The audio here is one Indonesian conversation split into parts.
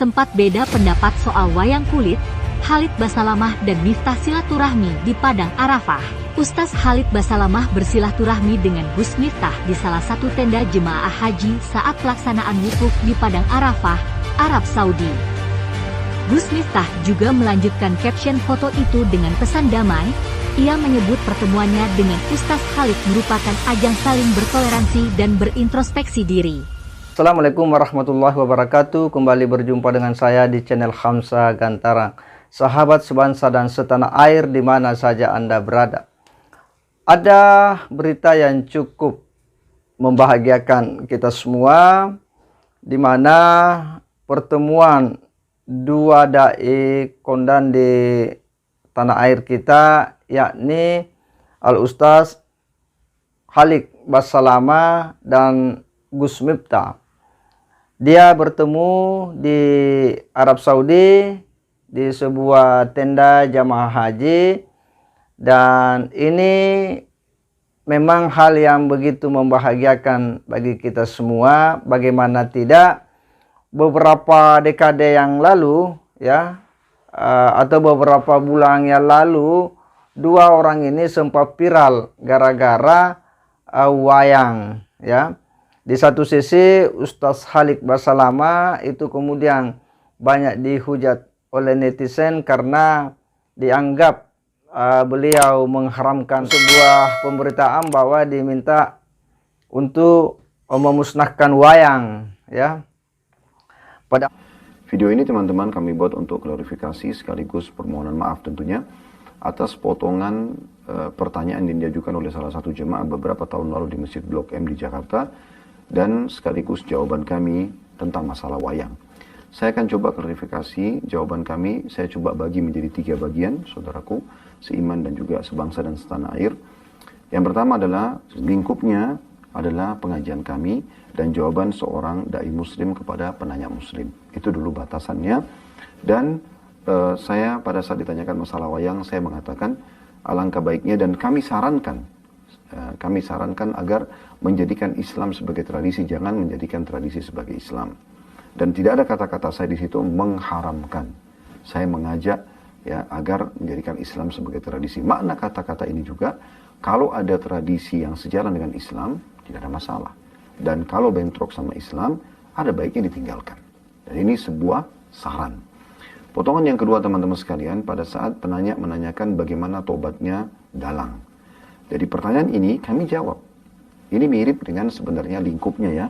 sempat beda pendapat soal wayang kulit, Khalid Basalamah dan Miftah silaturahmi di Padang Arafah. Ustaz Khalid Basalamah bersilaturahmi dengan Gus Miftah di salah satu tenda jemaah haji saat pelaksanaan wukuf di Padang Arafah, Arab Saudi. Gus Miftah juga melanjutkan caption foto itu dengan pesan damai. Ia menyebut pertemuannya dengan Ustaz Khalid merupakan ajang saling bertoleransi dan berintrospeksi diri. Assalamualaikum warahmatullahi wabarakatuh. Kembali berjumpa dengan saya di channel Khamsa Gantarang. Sahabat sebangsa dan setanah air di mana saja Anda berada. Ada berita yang cukup membahagiakan kita semua, di mana pertemuan dua dai kondan di tanah air kita, yakni Al-Ustaz Khalid Basalamah dan Gus Miftah. Dia bertemu di Arab Saudi di sebuah tenda jamaah haji, dan ini memang hal yang begitu membahagiakan bagi kita semua. Bagaimana tidak, beberapa dekade yang lalu ya, atau beberapa bulan yang lalu, dua orang ini sempat viral gara-gara wayang ya. Di satu sisi Ustaz Khalid Basalamah itu kemudian banyak dihujat oleh netizen karena dianggap beliau mengharamkan sebuah pemberitaan bahwa diminta untuk memusnahkan wayang ya. Pada video ini teman-teman kami buat untuk klarifikasi sekaligus permohonan maaf tentunya atas potongan pertanyaan yang diajukan oleh salah satu jemaah beberapa tahun lalu di Masjid Blok M di Jakarta, dan sekaligus jawaban kami tentang masalah wayang. Saya akan coba klarifikasi jawaban kami. Saya coba bagi menjadi 3 bagian, saudaraku seiman dan juga sebangsa dan setanah air. Yang pertama adalah lingkupnya adalah pengajian kami dan jawaban seorang dai muslim kepada penanya muslim. Itu dulu batasannya. Dan saya pada saat ditanyakan masalah wayang, saya mengatakan alangkah baiknya dan kami sarankan agar menjadikan Islam sebagai tradisi, jangan menjadikan tradisi sebagai Islam. Dan tidak ada kata-kata saya di situ mengharamkan. Saya mengajak ya agar menjadikan Islam sebagai tradisi. Makna kata-kata ini juga, kalau ada tradisi yang sejalan dengan Islam, tidak ada masalah. Dan kalau bentrok sama Islam, ada baiknya ditinggalkan. Dan ini sebuah saran. Potongan yang kedua teman-teman sekalian, pada saat penanya menanyakan bagaimana tobatnya dalang. Jadi pertanyaan ini kami jawab. Ini mirip dengan sebenarnya lingkupnya ya.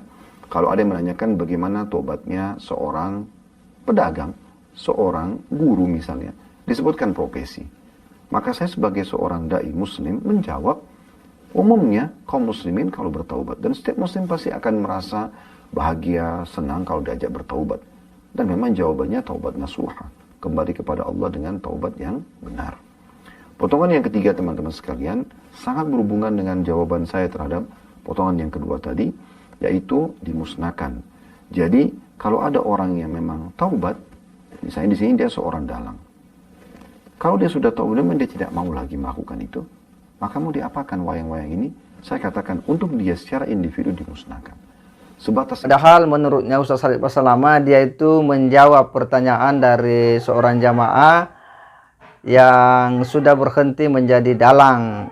Kalau ada yang menanyakan bagaimana tobatnya seorang pedagang, seorang guru misalnya, disebutkan profesi. Maka saya sebagai seorang dai muslim menjawab, umumnya kaum muslimin kalau bertaubat, dan setiap muslim pasti akan merasa bahagia, senang kalau diajak bertaubat. Dan memang jawabannya taubat nasuha, kembali kepada Allah dengan taubat yang benar. Potongan yang ketiga teman-teman sekalian sangat berhubungan dengan jawaban saya terhadap potongan yang kedua tadi, yaitu dimusnahkan. Jadi kalau ada orang yang memang taubat, misalnya di sini dia seorang dalang, kalau dia sudah tahu memang dia tidak mau lagi melakukan itu, maka mau diapakan wayang-wayang ini? Saya katakan untuk dia secara individu dimusnahkan. Sebatas. Padahal menurutnya Ustaz Khalid Basalamah, dia itu menjawab pertanyaan dari seorang jamaah yang sudah berhenti menjadi dalang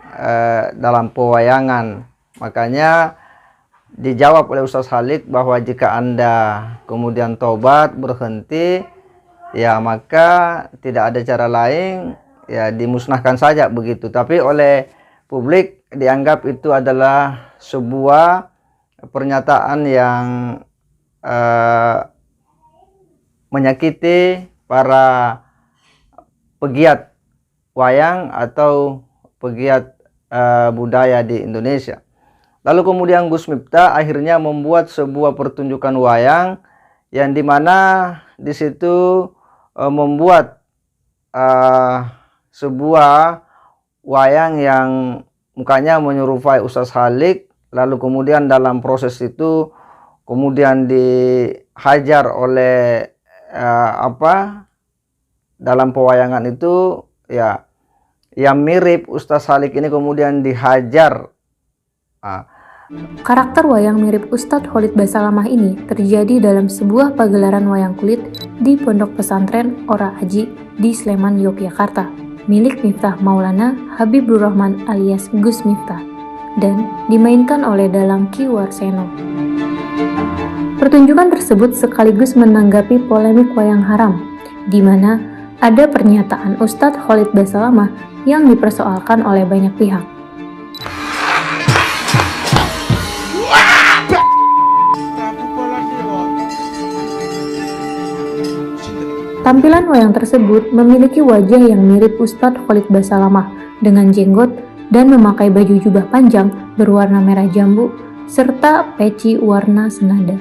dalam pewayangan. Makanya dijawab oleh Ustaz Khalid bahwa jika Anda kemudian tobat, berhenti, ya maka tidak ada cara lain, ya dimusnahkan saja begitu. Tapi oleh publik dianggap itu adalah sebuah pernyataan yang menyakiti para pegiat wayang atau pegiat budaya di Indonesia. Lalu kemudian Gus Miftah akhirnya membuat sebuah pertunjukan wayang yang dimana di situ membuat sebuah wayang yang mukanya menyerupai Ustaz Khalid. Lalu kemudian dalam proses itu kemudian dihajar oleh dalam pewayangan itu ya yang mirip Ustaz Khalid ini kemudian dihajar Karakter wayang mirip Ustadz Khalid Basalamah ini terjadi dalam sebuah pagelaran wayang kulit di Pondok Pesantren Ora Aji di Sleman, Yogyakarta, milik Miftah Maulana Habibur Rahman alias Gus Miftah, dan dimainkan oleh Dalang Ki Warseno. Pertunjukan tersebut sekaligus menanggapi polemik wayang haram, di mana ada pernyataan Ustadz Khalid Basalamah yang dipersoalkan oleh banyak pihak. Tampilan wayang tersebut memiliki wajah yang mirip Ustadz Khalid Basalamah dengan jenggot dan memakai baju jubah panjang berwarna merah jambu serta peci warna senada.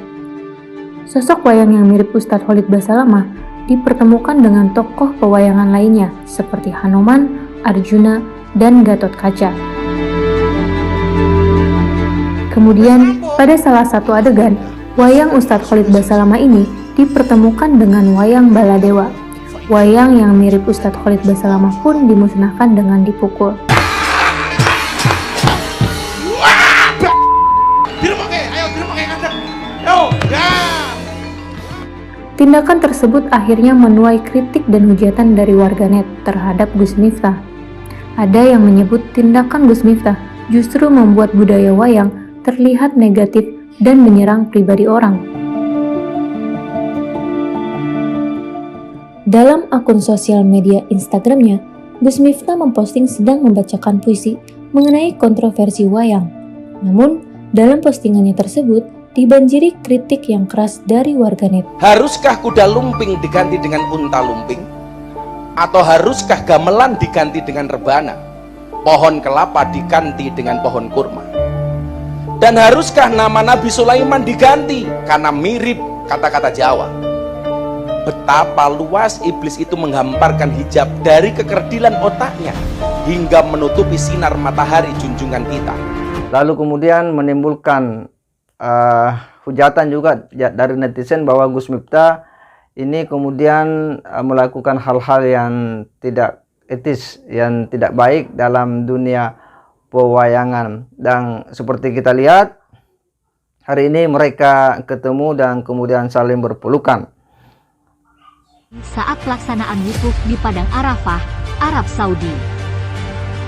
Sosok wayang yang mirip Ustadz Khalid Basalamah dipertemukan dengan tokoh pewayangan lainnya seperti Hanuman, Arjuna, dan Gatot Kaca. Kemudian, pada salah satu adegan, wayang Ustadz Khalid Basalamah ini dipertemukan dengan wayang Baladewa. Wayang yang mirip Ustadz Khalid Basalamah pun dimusnahkan dengan dipukul. Tindakan tersebut akhirnya menuai kritik dan hujatan dari warganet terhadap Gus Miftah. Ada yang menyebut tindakan Gus Miftah justru membuat budaya wayang terlihat negatif dan menyerang pribadi orang. Dalam akun sosial media Instagramnya, Gus Miftah memposting sedang membacakan puisi mengenai kontroversi wayang. Namun, dalam postingannya tersebut, dibanjiri kritik yang keras dari warganet. Haruskah kuda lumping diganti dengan unta lumping? Atau haruskah gamelan diganti dengan rebana? Pohon kelapa diganti dengan pohon kurma? Dan haruskah nama Nabi Sulaiman diganti karena mirip kata-kata Jawa? Betapa luas iblis itu menghamparkan hijab dari kekerdilan otaknya hingga menutupi sinar matahari junjungan kita. Lalu kemudian menimbulkan hujatan juga dari netizen bahwa Gus Miftah ini kemudian melakukan hal-hal yang tidak etis, yang tidak baik dalam dunia pewayangan. Dan seperti kita lihat, hari ini mereka ketemu dan kemudian saling berpelukan. Saat pelaksanaan wukuf di Padang Arafah, Arab Saudi.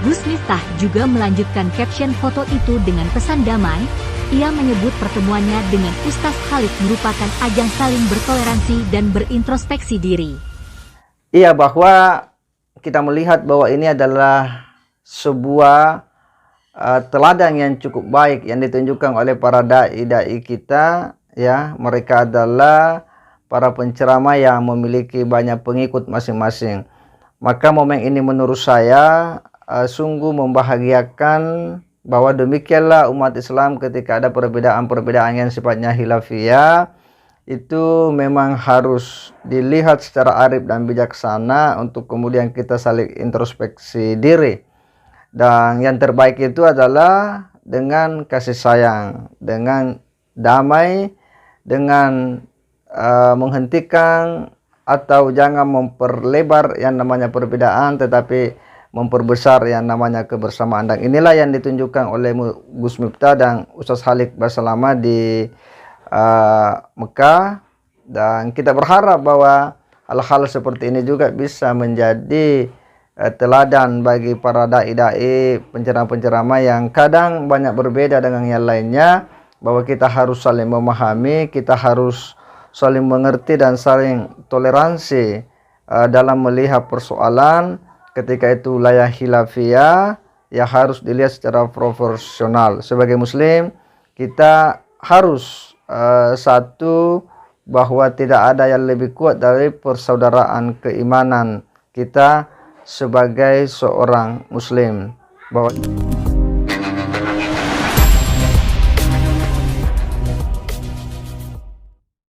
Gus Miftah juga melanjutkan caption foto itu dengan pesan damai. Ia menyebut pertemuannya dengan Ustaz Khalid merupakan ajang saling bertoleransi dan berintrospeksi diri. Iya, bahwa kita melihat bahwa ini adalah sebuah teladan yang cukup baik yang ditunjukkan oleh para dai-dai kita, ya. Mereka adalah para penceramah yang memiliki banyak pengikut masing-masing. Maka momen ini menurut saya sungguh membahagiakan, bahwa demikianlah umat Islam ketika ada perbedaan-perbedaan yang sifatnya khilafiyah itu memang harus dilihat secara arif dan bijaksana untuk kemudian kita saling introspeksi diri. Dan yang terbaik itu adalah dengan kasih sayang, dengan damai, dengan menghentikan atau jangan memperlebar yang namanya perbedaan, tetapi memperbesar yang namanya kebersamaan. Dan inilah yang ditunjukkan oleh Gus Miftah dan Ustaz Khalid Basalamah di Mekah. Dan kita berharap bahwa hal-hal seperti ini juga bisa menjadi teladan bagi para dai-dai, penceramah-penceramah yang kadang banyak berbeda dengan yang lainnya, bahwa kita harus saling memahami, kita harus saling mengerti dan saling toleransi dalam melihat persoalan. Ketika itu wilayah khilafiyah, ya harus dilihat secara proporsional. Sebagai muslim, kita harus satu, bahwa tidak ada yang lebih kuat dari persaudaraan keimanan kita sebagai seorang muslim. Bahwa